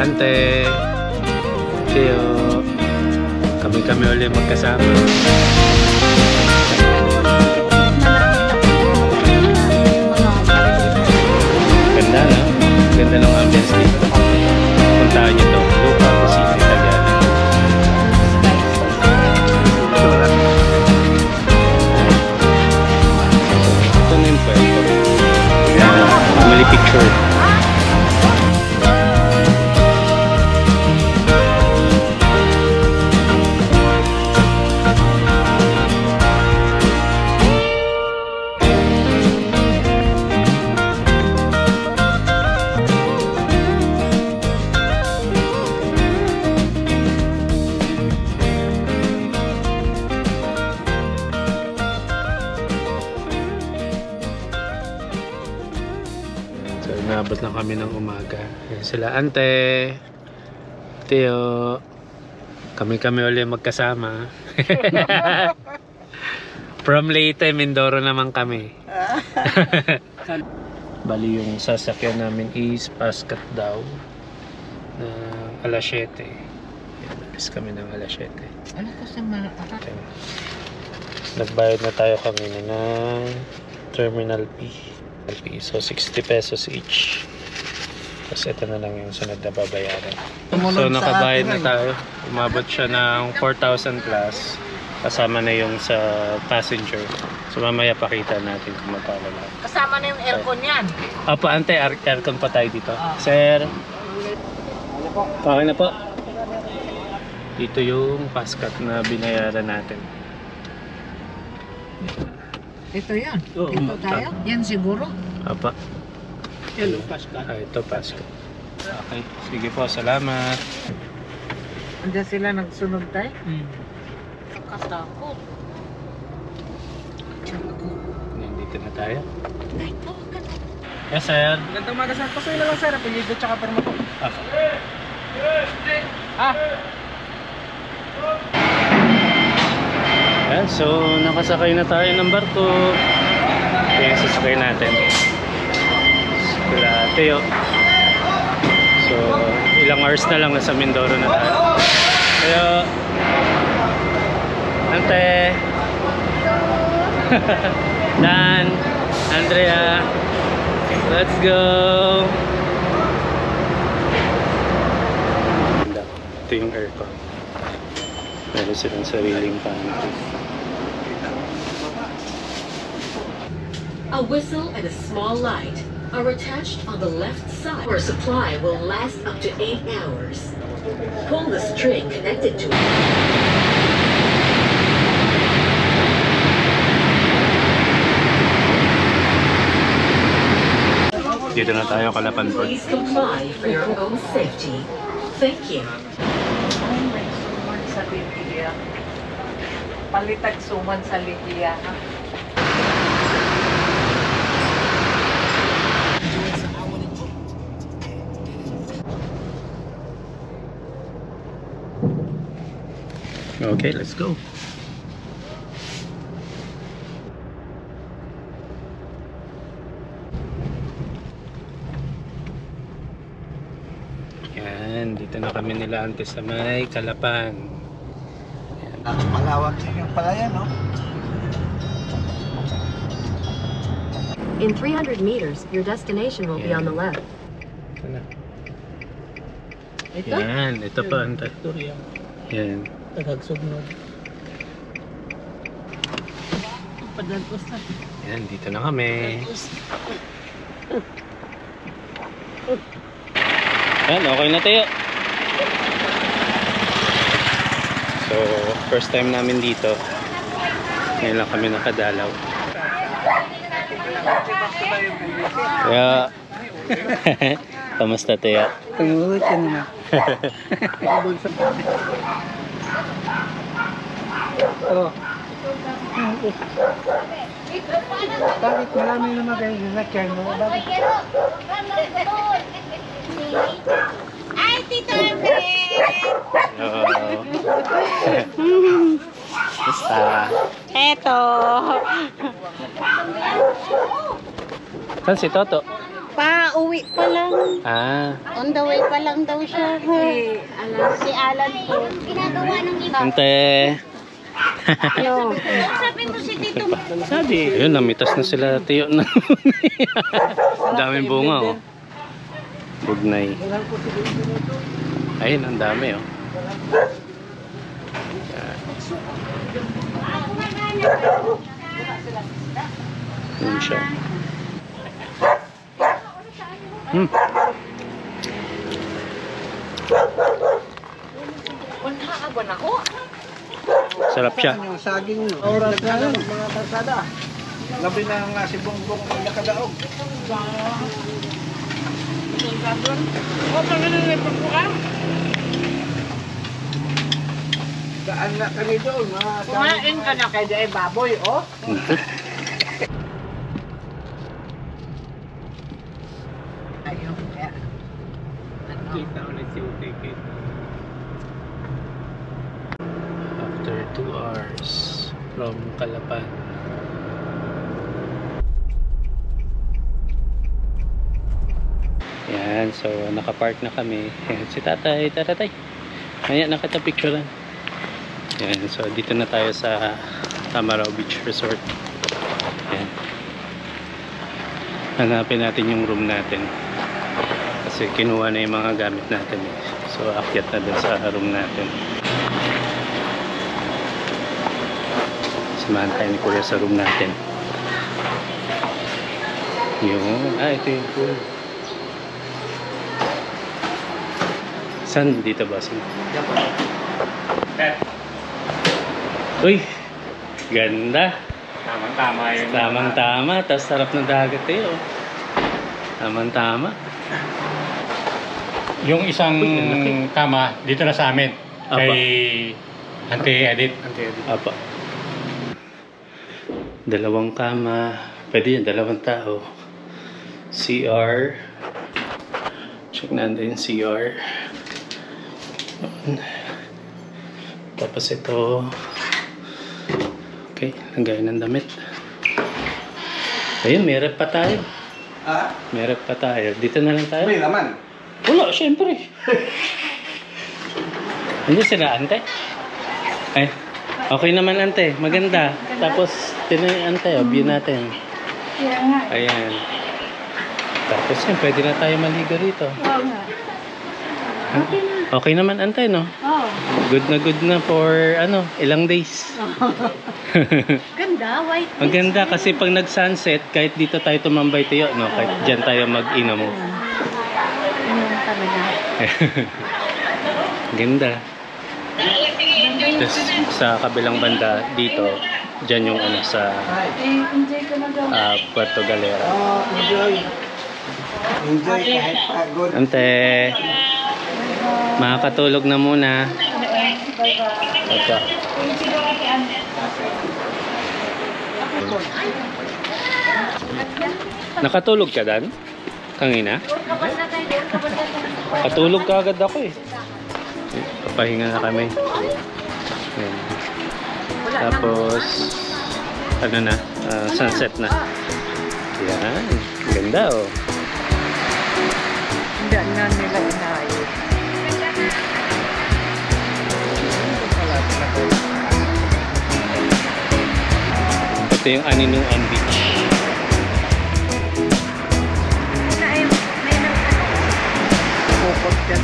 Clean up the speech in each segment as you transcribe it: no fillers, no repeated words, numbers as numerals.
ante, Teo, kami ulit magkasama. Ganda, no? Ganda ng ambience dito. Puntahan nyo to, Lupa City, Italiana. Ito na yung pwede. Family picture. Nabot na kami ng umaga. Yan sila ante, Teo, kami ulit magkasama. From Leyte, Mindoro naman kami. Bali yung sasakyan namin is Pascat daw ng alas 7. Yan, alis kami ng alas 7. Ano to sa mga Nagbayad na tayo kanina ng Terminal P. So 60 pesos each. Tapos ito na lang yung sunod na babayaran. So nakabayad na tayo. Umabot siya ng 4,000 plus. Kasama na yung sa passenger. So mamaya pakita natin kung magkano lang. Kasama na yung aircon yan. Opo, ante, aircon pa tayo dito. Sir. Okay na po. Dito yung Pascat na binayaran natin. Ito yan. Oo, Ito tayo. Yan siguro. Apa. Hello, Pascal. Ito, Pascal. Okay. Sige po, salamat. Andiyan sila nagsunod tayo. Katakot. Nandito na tayo. Ito. Yes, sir. Gandang umaga sir. Pasuhin lang sir. Apelido tsaka perma po. Yan, so nakasakay na tayo ng barko. Ito yung sasakay natin. Kula Teo. So ilang hours na lang nasa Mindoro na tayo. Kaya ante Dan, Andrea, let's go. Ito yung aircon. Meron silang sariling pantry. A whistle and a small light are attached on the left side. Our supply will last up to 8 hours. Pull the string connected to it. Dito na tayo, Calapan Port. Please comply for your own safety. Thank you. Sa Lilia. Palitag suman sa Lilia. Okay, let's go. Yan, dito na kami nila ante sa may Calapan. Malawak yung pala yan, no? In 300 meters, your destination will be on the left. Ito na. Ito? Yan, ito pa ante. Yan. Tagagsugnog. Padagos na. Yan, dito na kami. Yan, okay na tayo. So, first time namin dito. Ngayon lang kami nakadalaw. Kaya, kamusta tayo? Tumulot ka naman. Oh. Bakit marami naman kayo sasakyan mo? Bakit? Ay, Tito Andres! Basta. Eto. Saan si Toto? Pa-uwi Uuwi pa lang. Ah, On the way pa lang daw siya. Si Alan po. Ginagawa ng iba. ante. Sabi mo si Tito. Sabi, ayun, namitas na sila tiyo na. Daming bunga, oh. Bugnay. Ayun, ang dami, oh. Yun siya. Sarap siya. Yung saging no. Oras na lang mga karsada. Labi na nga si Bongbong nakadaog. Daan na kami doon. Kumain ka na kay Jay Baboy, oh. Ayun, kaya. Kita ulit si ticket. After 2 hours from Calapan. Yan, so nakapark na kami. Yan, si tatay, tatatay. Ayan, nakita picturean. Yan, so dito na tayo sa Tamarao Beach Resort. Yan. Hanapin natin yung room natin. Kasi kinuha na yung mga gamit natin. So akyat na dun sa room natin. Samahan tayo ni Kuya sa room natin. Yung, ito yung pool. Saan? Dito ba? Saan? Uy! Ganda! Tamang-tama yun. Tamang-tama. Tapos sarap ng dagat eh. Oh. Tamang-tama. Yung isang kama dito na sa amin. Apa. Kay Auntie Edith. Apa. Dalawang kama. Pwede yan, dalawang tao. CR. Check natin yung CR. Tapos ito. Okay, lagay ng damit. Ayun, may rep pa tayo. Ah? May rep pa tayo. Dito na lang tayo. May laman. Wala, syempre. Hindi sila, ante? Ay, okay naman, ante. Maganda. Tapos, ante, view natin. Ayan. Tapos yun, pwede na tayo maligo rito. Oo nga. Okay naman, ante, no? Oh, Good na for, ilang days. ganda. White. Ang ganda kasi pag nag-sunset, kahit dito tayo tumambay tayo, no? Kahit dyan tayo mag-inom. Ano talaga. Ganda. Tapos sa kabilang banda dito, dyan yung sa Enjoy ko na daw. Puerto Galera. Oh, enjoy. Enjoy kahit pagod. Ante, makakatulog na muna. Opo. Nakatulog ka, Dan? Kangina? Katulog ka agad ako eh. Papahinga na kami. Ayan. Tapos, sunset na. Yan. Ganda oh. Hindi na nila inayos. Ito yung Aninuan Beach. Pupot yan.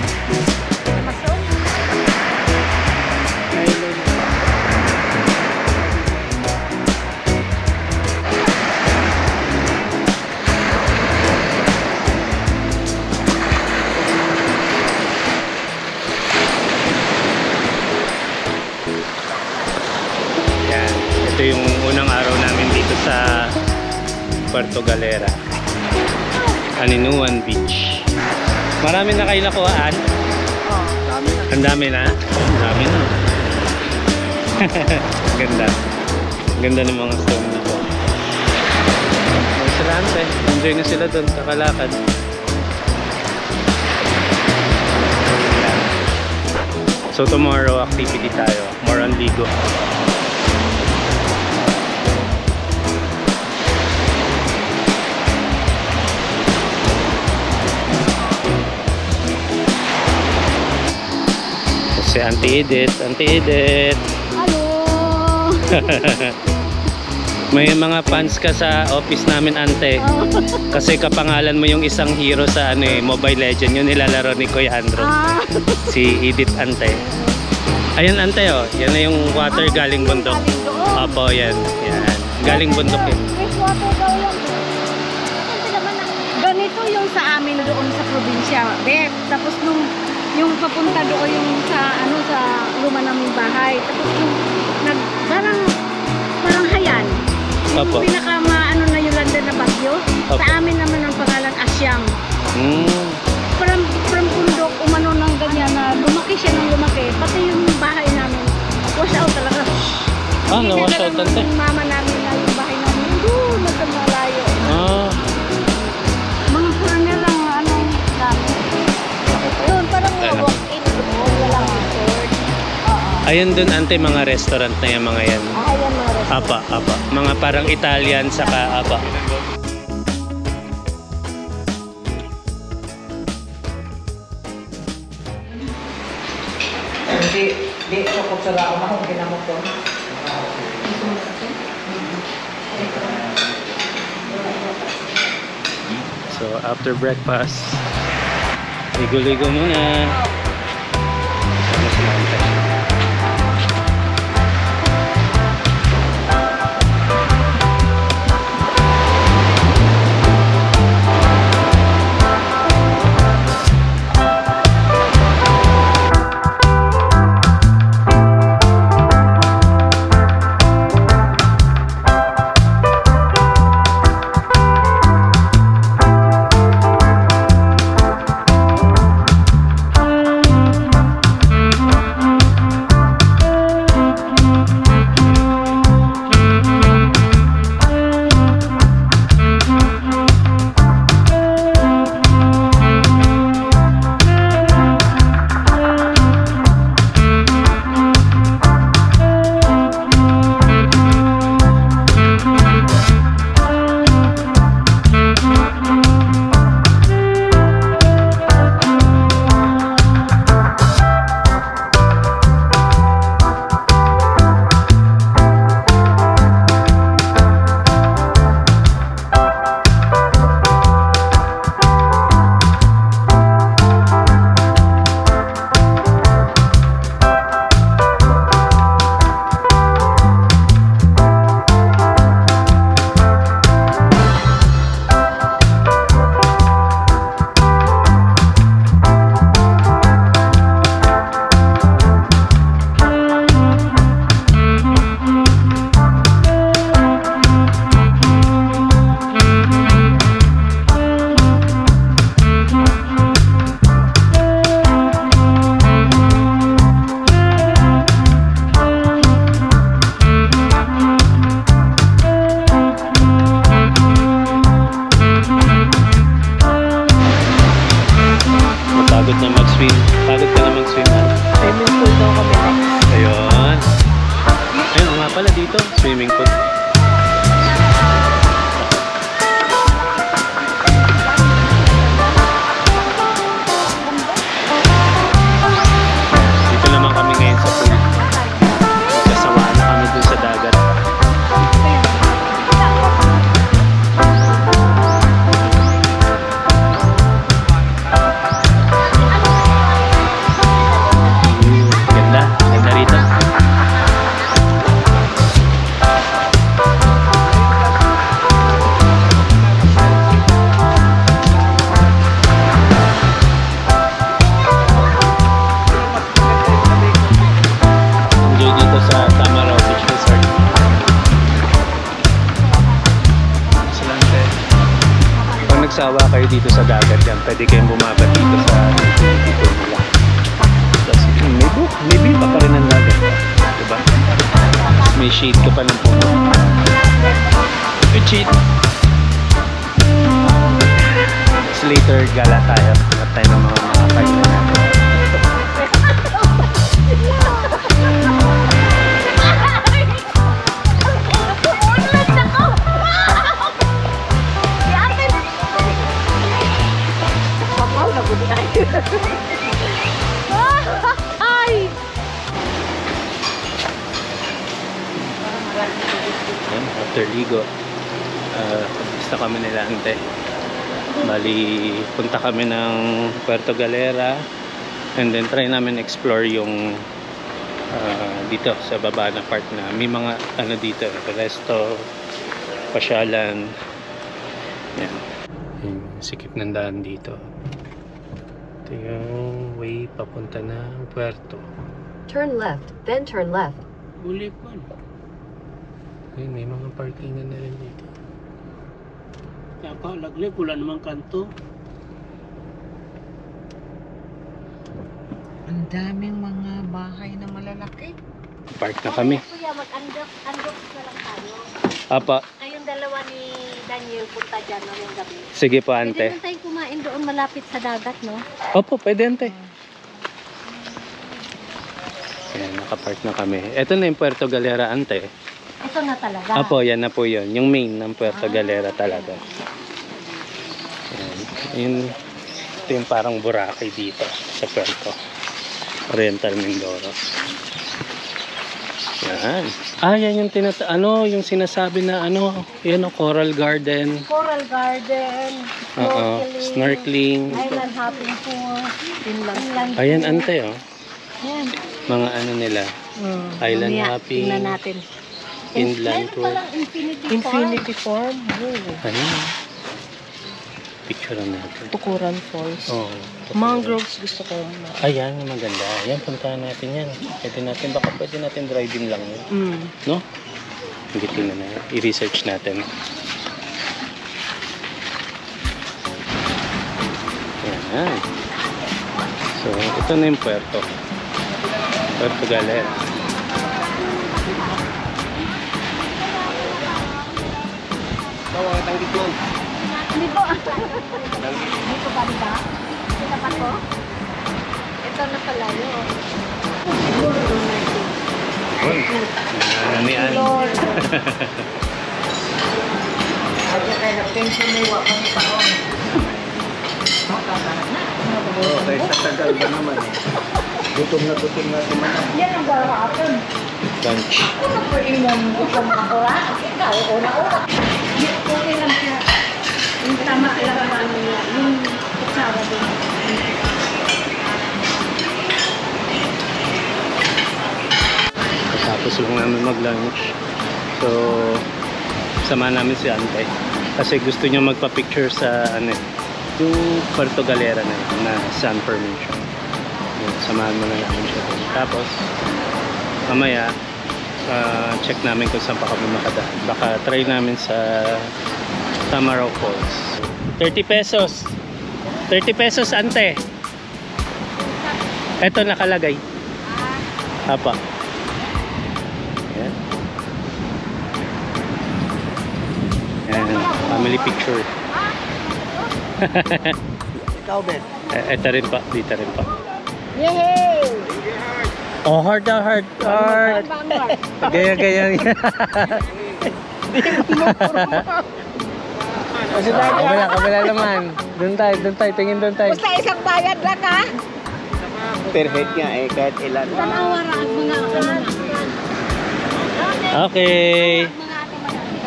Yan. Ito yung unang araw namin dito sa Puerto Galera. Aninuan Beach. Marami na kayo nakuhaan? Oh, dami na. Ang dami na? Ang dami na. Ganda. Ganda ng mga stone na po. Sila ante. Enjoy na sila doon. Kakalakad. So tomorrow activity tayo. More on Ligo. Si Auntie Edith. Auntie Edith. Hello! May mga fans ka sa office namin, Ante. Kasi kapangalan mo yung isang hero sa Mobile Legend. Yung nilalaro ni Kuya Andrew. Si Edith Ante. Ayan, Ante, oh. Yan na yung water galing bundok. Opo, yan. Yan. Galing bundok yun. Fresh water daw yan. Kasi naman ganito yung sa amin doon sa probinsya. Bet. Tapos yung papunta doon yung sa sa luma naming bahay. Tapos yung parang hayan. Opo. Yung pinaka maano na yung London na bagyo. Opo. Sa amin naman ang pangalan Asyang. From bundok umano ng ganyan na lumaki siya ng lumaki. Pati yung bahay namin wash out talaga. Na-wash out, Ante? Yung mama namin na yung bahay namin doon nasa malayo. Mga foreigner lang namin. Doon parang walk-in doon. Walang resort. Ayun dun, Ante, mga restaurant na yan, mga yan. Ayan mga resort. Apa. Mga parang Italian saka apa. Di ko kutsara ako na kung ginamot ko. So, after breakfast, ligo-ligo muna. Sama si Ante. Pagod na mag-swim. Pagod ka na mag-swim, ha? Swimming pool daw kami next. Ayun. Ayun nga pala dito. Swimming pool. Dito naman kami ngayon sa pool. Sasawaan na kami dun sa dagat. Ganda. Ganda rito. Enjoy dito sa Tamaraw Beach Resort. Excelente. Pag nagsawa kayo dito sa dagat yan, pwede kayong bumaba dito sa utility pool nila. Tapos may view pa rin ang dagat. Diba? May shade ka pa ng puno. Good shade. Tapos later, gala tayo. At tayo ng mga kainan natin. Ay! Ayan, after ligo, basta kami nila ante. Bali, punta kami ng Puerto Galera and then try namin explore yung dito sa baba na part na may mga ano dito, resto, pasyalan. Yan. Yung sikip ng daan dito. Ito yung way papunta ng Puerto. Turn left, then turn left. Uli po. Ayun, may mga parkingan na rin dito. Kaya laglag, wala namang kanto. Ang daming mga bahay na malalaki. Park na kami. Kuya, mag-andok na lang tayo. Apa, Kayong dalawa ni Daniel punta dyan no, yung gabi. sige po Pwede ante. naman tayong kumain doon malapit sa dagat, no? Opo, pwede ante. Ayan, nakapark na kami. Ito na yung Puerto Galera ante. Ito na talaga. Apo, yan na po yun. Yung main ng Puerto Galera talaga. Ayan. Yun, ito yung parang Boracay dito sa Puerto Oriental Mindoro. Yan. Ah, yan yung yung sinasabi na yan o, Coral Garden. Coral Garden, Oo, snorkeling. island hopping pool, inland. Ayan ante oh. Yan. Mga nila. Island Mamaya, hopping. tingnan natin. Inland Meron tour. palang infinity, Infinity Farm. Ano? Picture natin. Tukuran Falls. Oh, Mangroves gusto ko. ayan, maganda. Ayan, puntahan natin yan. Baka pwede natin drive-in lang yun. No? Hindi tingnan na yan. I-research natin. Ayan. So, ito na yung Puerto Galera. Hindi po. Dito ba, diba? Dito pa to? Ito na pala yun. Nananian. Lord. Kaya kaya na-pension na iwa kami pa. Okay, sa tagal ba naman eh. Gutom na si Manang. Yan ang garawa akin. Lunch. Ano po yung gusto mga kura? Ikaw, una-una. Okay lang siya. Yung tama lang naman nila. Yung kutsara din. Tapos lang namin mag-lunch. So, sama namin si Ante. Kasi gusto niya magpa-picture sa yung Puerto Galera na sun formation. Yun, samahan mo na namin siya doon. Tapos, mamaya, check namin kung saan pa kami makadaan. Baka try namin sa Tamaraw Falls. 30 pesos. 30 pesos, Ante. Ito nakalagay. Apa. Ayan. Ayan, family picture. Ikaw, Ben. Ito rin pa, dito rin pa. Yay! Oh, heart. Gaya. Kabila naman. Doon tayo, tingin doon tayo. Basta isang bayad lang ha. Perfect nga eh, kahit ilan. Tanawara ang mga kanan. Okay. Mga ate manang.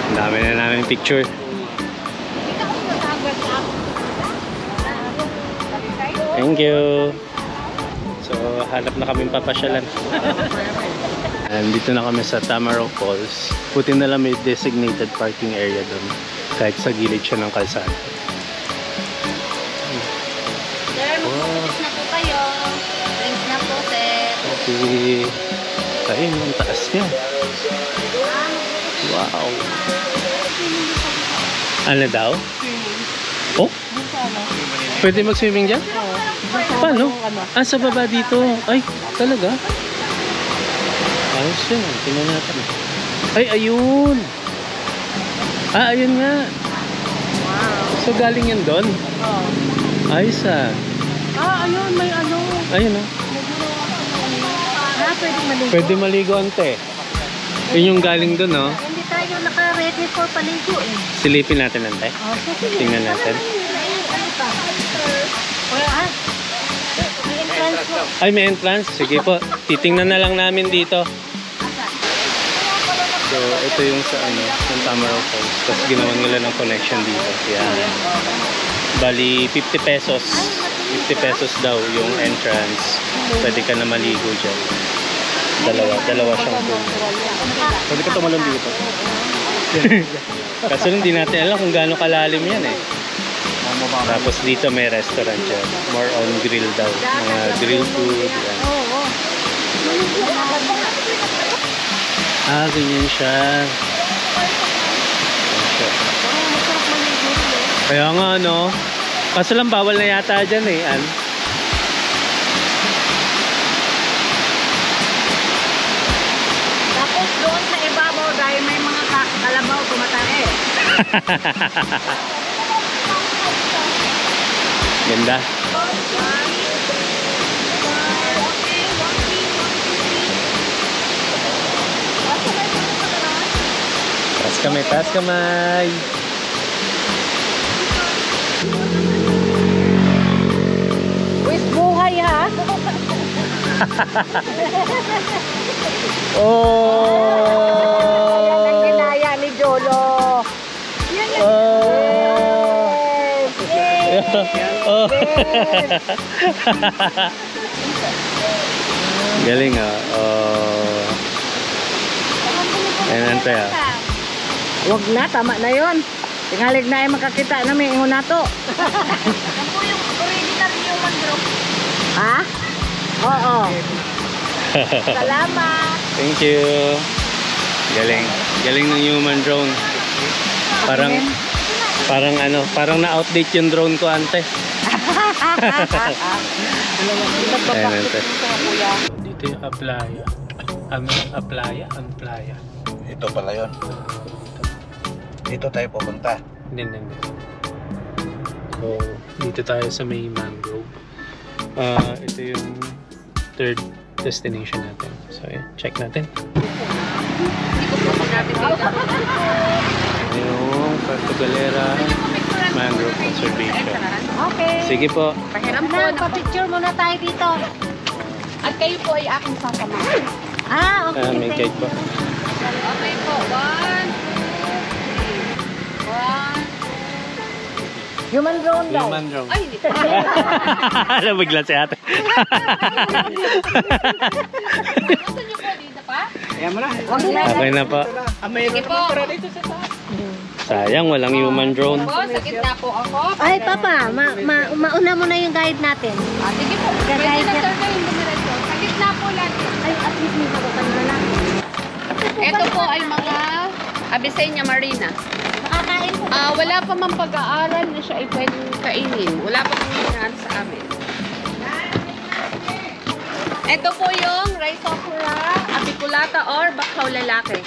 Ang dami na namin picture. Kita ko sa tagat ako. Thank you. So, hanap na kaming papasyalan. Dito na kami sa Tamaraw Falls. Buti na lang may designated parking area doon. Kahit sa gilid siya ng kalsada. Sir, mag-focus na po kayo. Drinks na po, sir. Okay. Ayun, ang taas niya. Wow. Ano daw? Oh? Pwede mag-swimming dyan? Paano? Ah, sa baba dito. Ay, talaga? Ayos yun. Tingnan natin. Ay, ayun. Ah, ayun nga. So, galing yan doon? Ayos ah. Ayun, may ano. Ayun ah. Pwede maligo. Pwede maligo ante. Yun yung galing doon, no? Hindi tayo naka-ready for paligo eh. Silipin natin ante. Sige. Tingnan natin. Ano pa? Wala ah. May entrance po. Ay, may entrance. Sige po. Titingnan na lang namin dito. Kaya pala So, ito yung sa ano, ng Tamaraw Falls. Tapos ginawan nila ng connection dito. Yan. Bali, 50 pesos. 50 pesos daw yung entrance. Pwede ka na maligo dyan. Dalawa siyang pool. Pwede ka tumalon dito. Kaso hindi natin alam kung gaano kalalim yan eh. Tapos dito may restaurant dyan. More on grill daw. Mga grill food. Yan. Ganyan siya. Kaya nga no. Kaso lang bawal na yata dyan eh. Tapos doon sa ibabaw dahil may mga kalabaw tumatae. Ganda. Taas kamay. Wis buhay ha. Oh! Yan ang ginaya ni Jolo. Oh! Galing ah. Oh. Ayan tayo. Wag na, tama na yun. Tingalig na ay makakita namin ingon nato. Yan po yung original human drone. Ha? Oo. Salamat. Thank you. Galing ng human drone. Parang na-outdate yung drone ko ante. Ayan ante. Dito yung Aplaya. Aplaya. Ito pala yun. Dito tayo pupunta. Hindi. So, dito tayo sa may mangrove. Ito yung third destination natin. So, yeah, check natin. Yung Puerto Galera Mangrove Conservation. Okay. Sige po. Pahiram po Na, na. pa-picture muna tayo dito. At kayo po ay aking sasamahan. Okay. May guide po. Okay po. 1, 2, 3. 1. Human drone daw. Human drone. Ay, hindi po. Nabigla si ate. Gusto niyo po dito pa? Ayan mo na. Wag na. Okay na po. Sige po. Sayang, walang human drone. Po, sa gitna po ako. Ay, Papa, mauna mo na yung guide natin. Sige po. Pwede Gagayad na ka. sir kayo dumiretso. Sa gitna po lang. Ay, at least may sagutan na lang. Ito po ay mga Abyssenia marina. Makakain po. Wala pa mang pag-aaral na siya ay pwedeng kainin. Wala pa pang nangyari sa amin. Ito po yung Rhizoptera apiculata or bakaw lalaki.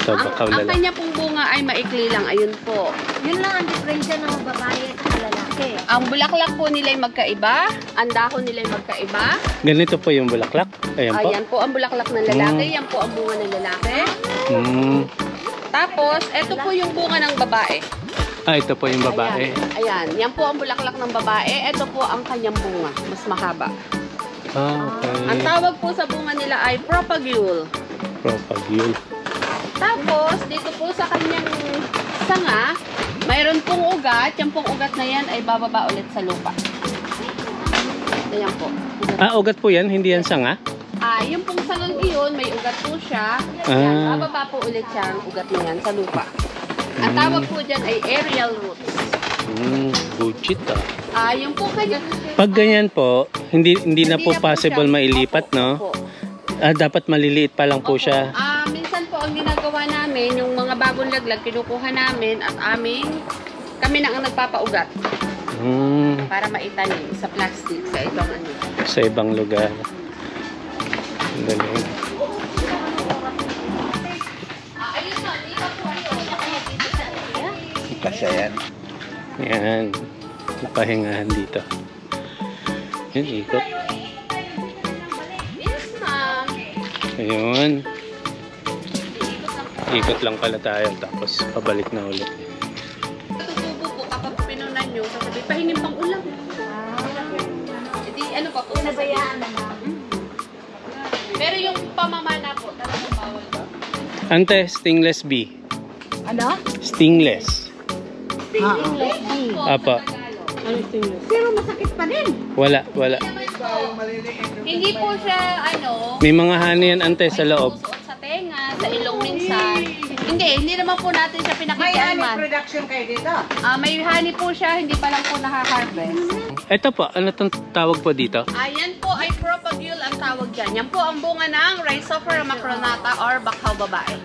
So, Ang kanya pong bunga ay maikli lang. Ayun po. Yun lang ang diferensya ng babae at ng lalaki. Ang bulaklak po nila ay magkaiba. Ang dahon nila ay magkaiba. Ganito po yung bulaklak. Ayan po. Ayan po ang bulaklak ng lalaki. Yan po ang bunga ng lalaki. Tapos, ito po yung bunga ng babae. Ito po yung babae. Ayan. Yan po ang bulaklak ng babae. Ito po ang kanyang bunga. Mas mahaba. Okay. Ang tawag po sa bunga nila ay propagule. Propagule. Tapos, dito po sa kanyang sanga, mayroon pong ugat. Yung pong ugat na yan ay bababa ulit sa lupa. Ayan po. Ugat po yan? Hindi yan sanga? Yung pong sangang iyon, may ugat po siya. Ayan, bababa po ulit siya ang ugat na yan sa lupa. Ang tawag po dyan ay aerial roots. Bullshit Yung po kanya... Pag ganyan po, hindi na po siya possible mailipat, no? Opo. Dapat maliliit pa lang po Opo. siya. Minsan po ang ginagawa namin, yung mga bagong laglag, kinukuha namin at kami na ang nagpapaugat para maitanim sa plastic sa ibang ano. Sa ibang lugar. Ang galing. Ayun na, dito po ayun. Kasi yan. Yan. Pahingahan dito. Yan, ikot. Yes, ma'am. Ayun. Ikot lang pala tayo, tapos pabalik na ulit. Tutubo po kapag pinunan nyo, sasabi, pahingin pang ulam. Hindi, ano pa po? Pinabayaan na. Pero yung pamamana po, talagang bawal ba? Ante, stingless bee. Ano? Stingless. Stingless. Apa. Pero masakit pa din. Wala. Hindi po siya, May mga honey yan, ante, sa loob. suot sa tenga, sa ilong minsan. Hindi naman po natin siya pinakikialaman. production kayo dito? May honey po siya, hindi pa lang po nakaharvest. Ito po, ano itong tawag po dito? Yan po ay propagule ang tawag dyan. Yan po ang bunga ng Rhizophora macronata or bakhaw babae.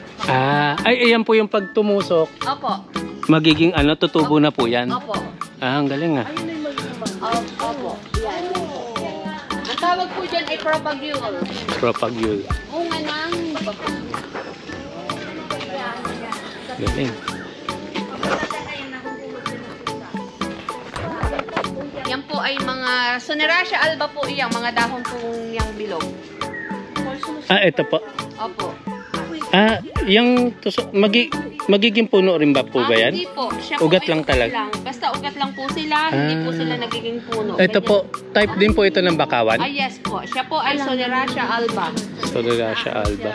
Ayan po yung pag tumusok, Opo. magiging tutubo na po yan. Opo. Ang galing ah. Opo. Yan. Ang tawag po dyan ay propagule. Propagule. Bunga ng bakhaw. Galing. Yan po ay mga Soneracia alba po iyang mga dahon pong yang bilog. Ito po. Opo. Yung magiging puno rin ba po ba yan? Hindi po. Siya Ugat po ay lang talaga? Basta ugat lang po sila, hindi po sila nagiging puno. Ito po, type din po ito ng bakawan? Yes po. Siya po ay Soneracia alba. Soneracia alba.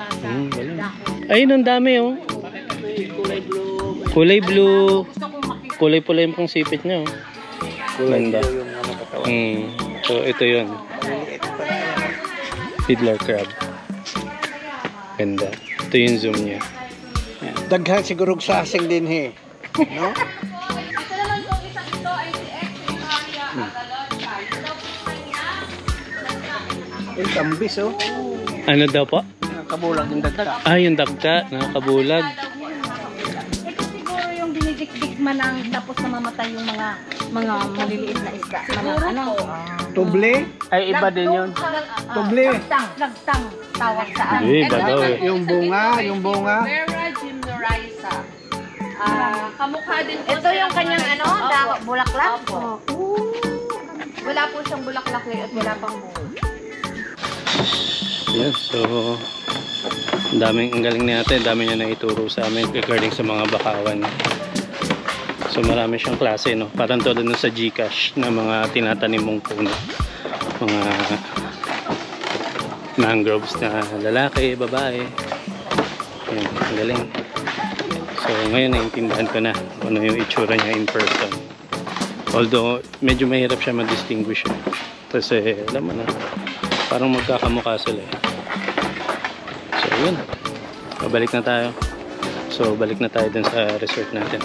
Galing. Ayun, ang dami oh. Kulay blue. Kulay pula yung pong sipit niya oh. Ganda. So ito yun. Fiddler crab. Ganda. Ito yung zoom niya. Daghan siguro sa asing din he. No? Ito naman pong isang ito ay si Exicaria agaloncha. Ito po kanya. Yung tambis oh. Ano daw po? Nakabulag yung dagta. Yung dagta. Nakakabulag. Ito siguro yung dinidikdik man ang tapos namamatay yung mga maliliit na isda. Tuble? Ay, iba din yun. Tuble. Lagtang tawag sa Hindi, iba daw eh. Yung bunga. Vera gymnorrhiza. Kamukha din po. Ito yung kanyang bulaklak? Opo. Wala po siyang bulaklak ngayon at wala pang bunga. Yan, so ang galing natin, dami niya na ituro sa amin regarding sa mga bakawan. So marami siyang klase, no? Parang tulad nun sa Gcash na mga tinatanim mong puno, mga mangroves na lalaki, babae. Yan, ang galing. So ngayon naiintindihan ko na kung ano yung itsura niya in person, although medyo mahirap siya ma-distinguish kasi alam mo na, parang magkakamukha sila eh. So yun, balik na tayo. So balik na tayo dun sa resort natin.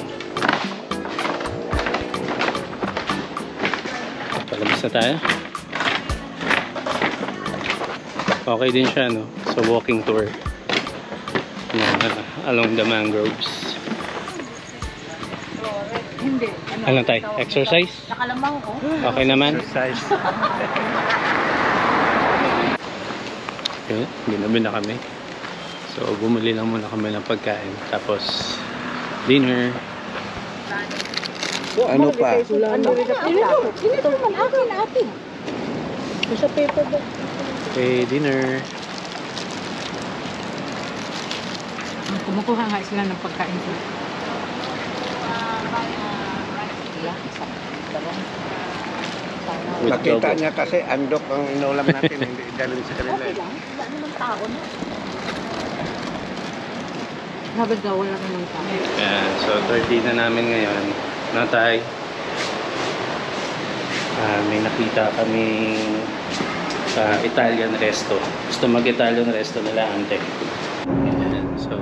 Palabas na tayo. Okay din siya, no? So walking tour along the mangroves. Hindi. Ano tayo? Exercise? Nakalamang ko. Okay naman? Exercise. Okay, ginabi na kami. So bumili lang muna kami ng pagkain. Tapos dinner. Ano pa? Ito naman akin atin. Sa paper bag. Okay, dinner. Kumukuha nga sila ng pagkain ko. With Nakita adobo. niya kasi andok ang inulam natin, hindi galing sa kanila. Okay lang. Wala naman tao na. Habang daw wala naman tao. Yan, so third day na namin ngayon. Natay. May nakita kami sa Italian resto. Gusto mag-Italian resto nila, ante. Yan, so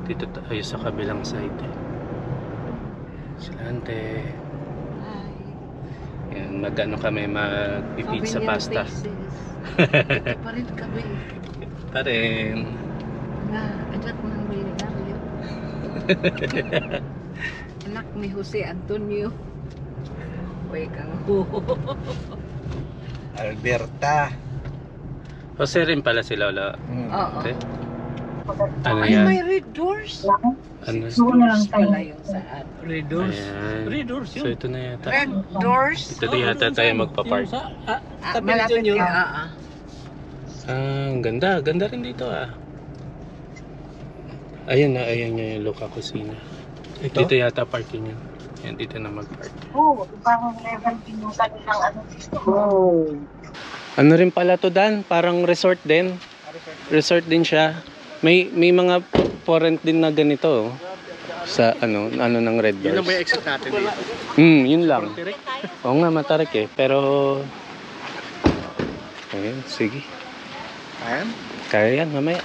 dito tayo sa kabilang side. Sila ante. Yan, mag-ano kami, mag-pizza pasta. Pa rin kami. Pa rin. Anak mo nang Belinario. Anak ni Jose Antonio. Uy, kang Alberta. Jose rin pala sila, wala. Oo. Okay. Ano Ay, yan? may red doors. Ano? Pala yung saan. Red Ayan. So ito na yata. Red doors. Ito na yata tayo magpa-park. Malapit yun. Ang ganda. Ganda rin dito ah. Ayan na, ayan niya yung Luca Kusina. Dito yata parking niya. Yan, dito na mag-park. Ibang level din yung kanilang ano dito. Ano rin pala to, Dan? Parang resort din. Resort din siya. May mga porent din na ganito, oh. Sa ano ng red doors. Yun lang ba yung exit natin dito? Yun lang. Oo nga, matarik eh. Pero, ayun, sige. Ayan. Kaya yan, mamaya.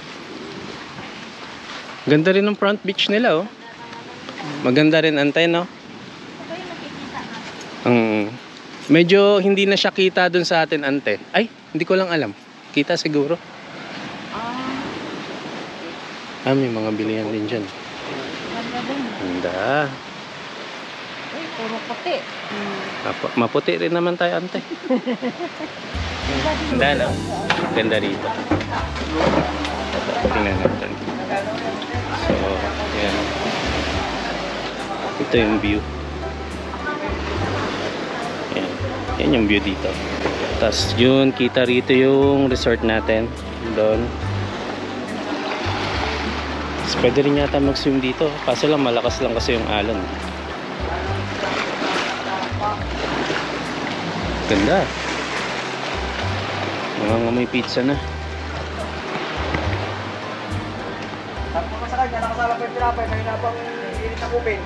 Ganda rin ng front beach nila, oh. Maganda rin antay, no? Medyo hindi na siya kita dun sa atin, ante. Ay, hindi ko lang alam. Kita siguro. May mga bilihan din dyan. Ganda din. Ganda. Uy, puro puti. Maputi rin naman tayo, ante. Ganda, no? Ganda rito. Tingnan natin. So, yan. Ito yung view. Yan. Yan yung view dito. Tapos yun, kita rito yung resort natin. Doon. Tapos pwede rin yata mag-swim dito. Kaso lang, malakas lang kasi yung alon. Ganda. Nangangamoy pizza na. Tapos ka sa kanya, nakasala pa yung tinapay, may napang init na kupin.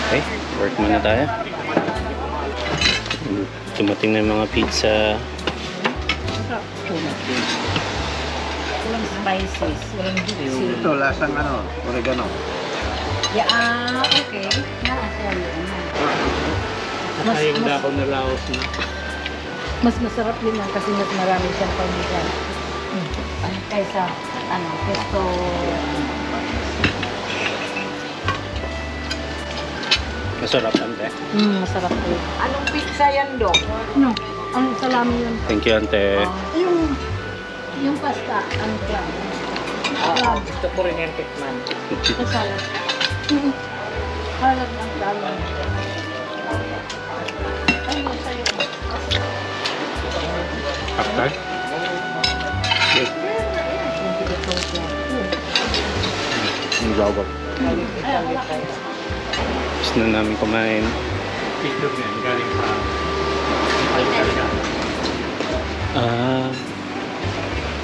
Okay, work muna tayo. Dumating na yung mga pizza. Walang spices. Walang juicy. Ito, lasang oregano. Yeah, okay. Nakasali na. Yung dakaw na laos na. Mas masarap din yan kasi mas marami siyang pamigan. Kaysa, pesto. Masarap, ante. Masarap din. Anong pizza yan, Do? No, ang salami yun. Thank you, ante. Yung pasta, ano ka? Gusto ko rin yung tikman. Salad. Salad ang dami. Ano sa'yo? After? Yes. Ang gawag. Gusto na namin kumain. Picture yan, galing sa...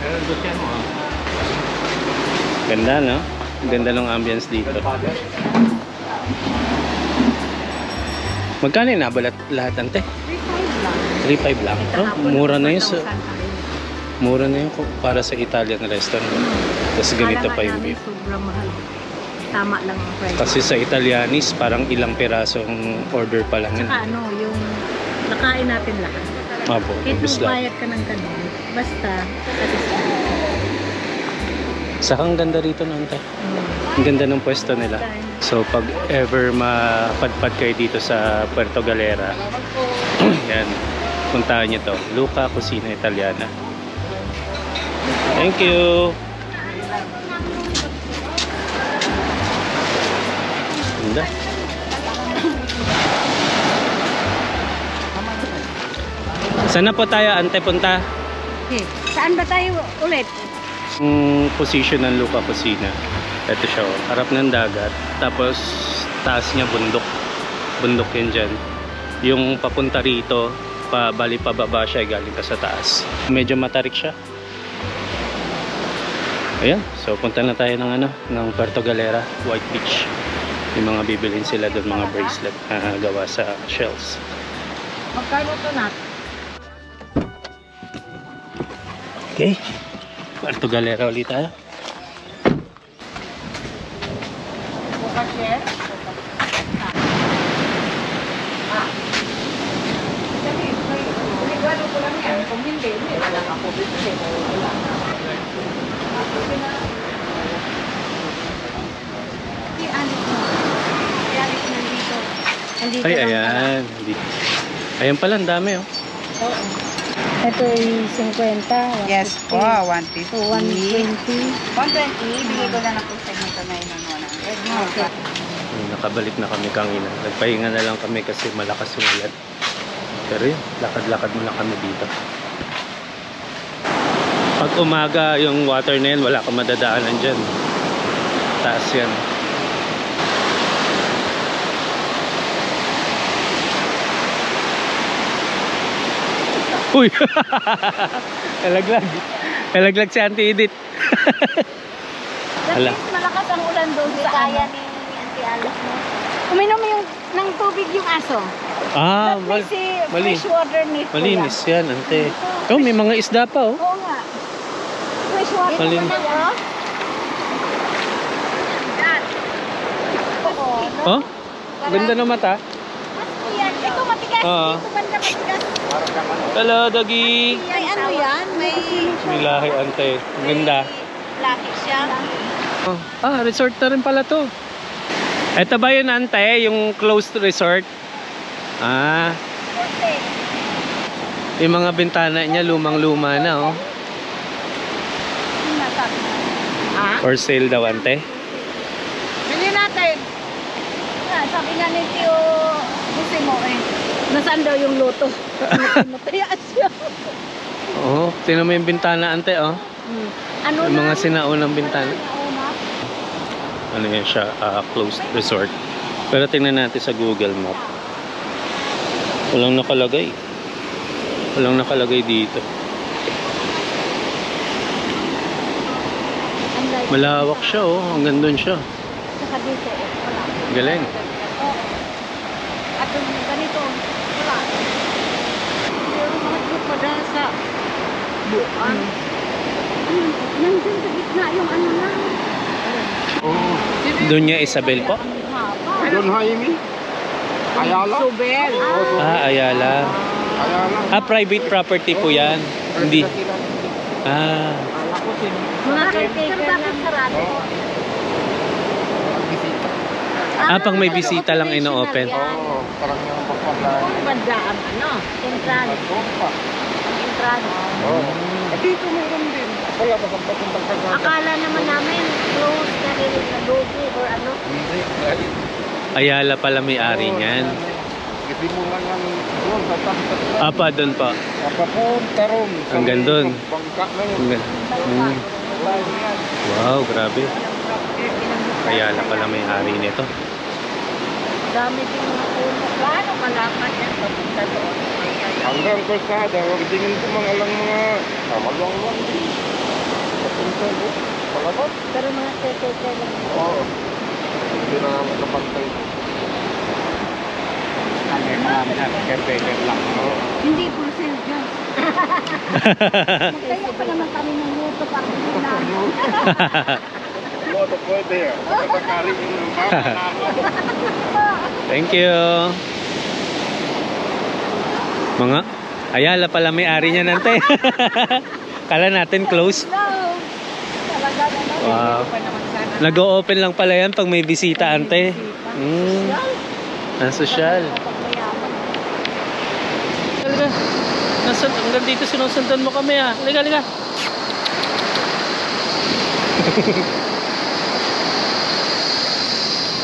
Pero doon siya mo, Ganda, no? Ganda ng ambience dito. Magkano yung nabalat lahat, ante? 3.5 lang. Oh, mura na yun. Mura na yun para sa Italian restaurant. Tapos ganito pa yung view. Sobrang mahal. Tama lang ang price. Kasi sa Italianis, parang ilang pirasong order pa lang yun. Saka yung nakain natin lahat. Apo, Kahit ibis lang. bayad ka ng ganun, basta Saka ang ganda rito na, ante. Ang ganda ng pwesto nila. So pag ever mapadpad kayo dito sa Puerto Galera, yan, puntahan nyo to. Luca Cucina Italiana. Thank you! Ganda. Saan na po tayo, ante, punta? Okay. Saan ba tayo ulit? Yung position ng Luca Cucina. Ito siya, oh. Harap ng dagat. Tapos taas niya bundok. Bundok yan dyan. Yung papunta rito, bali pababa siya, galing ka sa taas. Medyo matarik siya. Ayan, so punta na tayo ng ng Puerto Galera, White Beach. Yung mga bibilin sila doon, mga bracelet na gawa sa shells. Magkano to natin? Okay, Puerto Galera ulit tayo. Bukas share? Sigurado ko lang yan. Kung hindi, wala ka po. Wala. Andito Ay, lang ayan. Ayan pala, ang dami, oh. pala. Oo. Ito ay 50. Yes po, 150. 120. 120, bigay ko na po sa inyo ito na yun. Okay. Nakabalik na kami kanina. Nagpahinga na lang kami kasi malakas yung ulan. Pero yun, lakad-lakad muna kami dito. Pag umaga yung water na yan, wala kang madadaanan dyan. Taas yan. Uy! Nalaglag. Nalaglag si Auntie Edith. That Ala. means malakas ang ulan doon sa Kaya ano. ni Auntie Alice mo. Uminom yung ng tubig yung aso. Ah, That means si mali. fresh water ni Malinis yan, Ante. Oh, may mga isda pa, oh. Oo nga. Fresh water. Malinis. Oh? Ganda ng mata. Yan. Ito matigas. Oo. Ito banda matigas. Hello, doggy. May ano yan? May May lahi, Ante. Ang ganda. laki siya. Oh. Ah, resort na rin pala to. Ito ba yun, Ante? Yung closed resort? Ah. Yung mga bintana niya, lumang-luma na, oh. Ah? For sale daw, Ante. Bili natin. Ah, sabi nga ni Tio Jose mo eh. Nasaan daw yung loto? Matayaan siya. Oo, tingnan mo yung bintana, Ante, oh. Ano Yung na? mga sinaunang bintana. Nauna? Ano yan siya, closed resort. Pero tingnan natin sa Google Map. Walang nakalagay. Walang nakalagay dito. Malawak siya, oh. Hanggang doon siya. Saka dito. Wala. Galing. At yung ganito. Wala. Pero mga trip pa dahil sa buwan. Nandun sa gitna yung ano na. Doon niya Isabel po? Haba. Don Jaime? Ayala? Subel. Ah, Ayala. Ayala. Ah, private property po yan. Hindi. Ah, Mga caretaker lang. Sarado. pang may bisita lang ino-open. Oo, parang yung pagpaplaan. Banda ang ano. Entrance. Ang entrance. Oo. At dito meron din. Wala ba kang papuntang Sagada? Akala naman namin close na rin na logo or ano. Hindi. Dahil Ayala pala may-ari niyan. isimulan nga doon sa taas. Apa, doon pa. Papunta ron. Hanggang doon. Bangka na yun. Wow, grabe. Ayala pala may-ari nito. Dami din mga puno. Paano malaman yan papunta doon? Hanggang kalsada, huwag tingin ko mga lang mga kamalwang-wang din. Papunta doon. Palabas. Pero mga caretaker lang. Oo. Hindi na namin kapantay. Caretaker lang. Oo. Hindi po sir John. Magkaya pa naman kami ng luto para na. Loto pwede yan. Pagkakari yung mama namin. Thank you. Mga Ayala pala may-ari niya, Ante. Kala natin close. No. Talaga naman. Wow. Pa naman sana. Nag-o-open lang pala yan pag may bisita, Ante. Ang sosyal. Talaga. Hanggang dito sinusundan mo kami, ah. Liga, liga.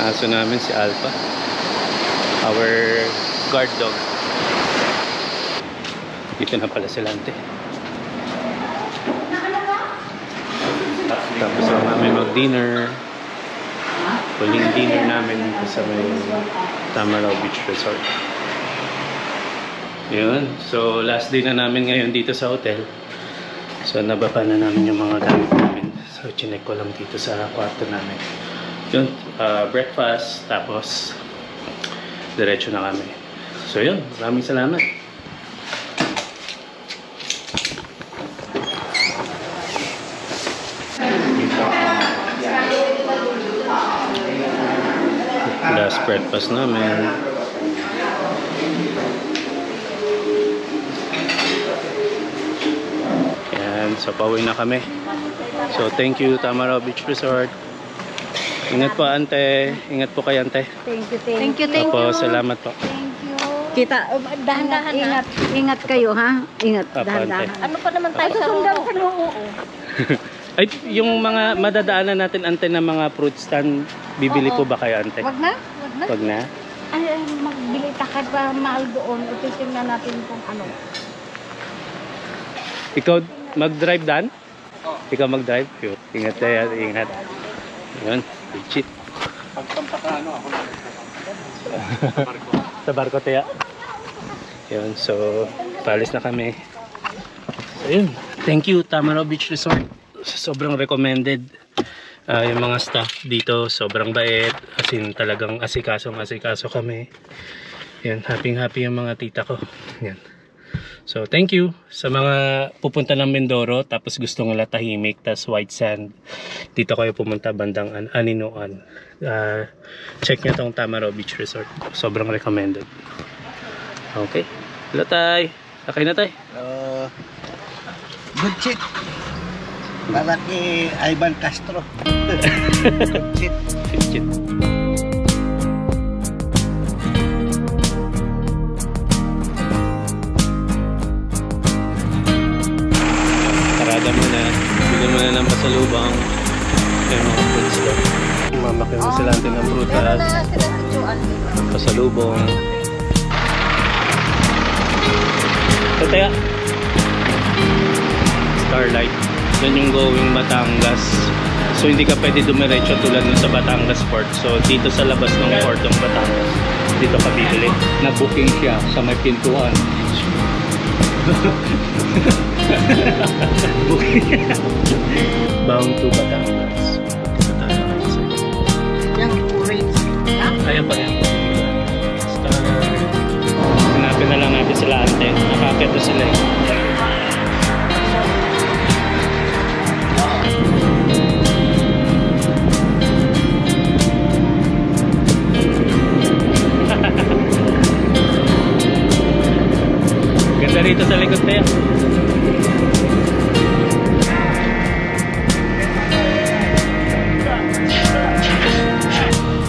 Aso namin si Alpha. Our guard dog. Dito na pala sila, Ante. Tapos lang namin mag-dinner. Huling dinner namin sa may Tamaraw Beach Resort. Yun. So, last day na namin ngayon dito sa hotel. So, nababa na namin yung mga gamit namin. So, chinek ko lang dito sa kwarto namin. Yun. Breakfast. Tapos, diretso na kami. So, yun. Maraming salamat. Last breakfast namin. Yan, so pauwi na kami. So thank you Tamaraw Beach Resort. Ingat po, Ante. Ingat po kayo, Ante. Thank you. Opo, salamat po. Thank you. Kita, dahan-dahan ingat. Ingat kayo, ha? Ingat, Apa, dahan-dahan. Ante. Ano pa naman tayo sa sundan sa loob? Ay, yung mga madadaanan natin, Ante, na mga fruit stand, bibili po ba kayo, Ante? Wag na, wag na. Wag na? Ay, magbili takad pa mahal doon. Titingnan natin kung ano. Ikaw mag-drive, Dan? Ikaw mag-drive? Yun. Ingat tayo, ingat. Yun, legit. Pagpantaka ano, ako na. Sa barko, Tia. Yun, so, palis na kami. ayun. Thank you, Tamaraw Beach Resort. Sobrang recommended. Yung mga staff dito, sobrang bait. As in, talagang asikaso kami. Yan, happy yung mga tita ko. Yan. So, thank you sa mga pupunta ng Mindoro tapos gusto nga tahimik, tas white sand. Dito kayo pumunta bandang Aninoan. Check nyo tong Tamaraw Beach Resort. Sobrang recommended. Okay. Hello, tay. Okay na, tay. Good shit. Para kay Ivan Castro. Good shit. Good shit. Parada muna. Bigyan muna ng pasalubang. Yung mga fruits ko. Mamakyan mo sila natin ng prutas. Pasalubong. Tataya. Starlight. Yan yung going Batangas. So hindi ka pwede dumiretso tulad nun sa Batangas Port. So dito sa labas ng port ng Batangas, dito ka bibili. Na-booking siya sa may pintuan. Bound to Batangas. Yung rates. Ayan pa yan. Star. Hanapin na lang natin sila ante. Nakakit na sila eh. Ganda rito sa likod na yan.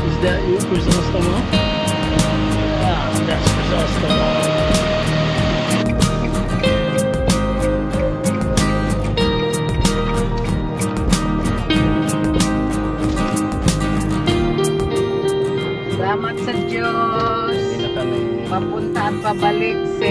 Is that you, Crisostomo? Yeah, that's Crisostomo. Salamat sa Diyos. Hindi na kami. Papunta at pabalik sa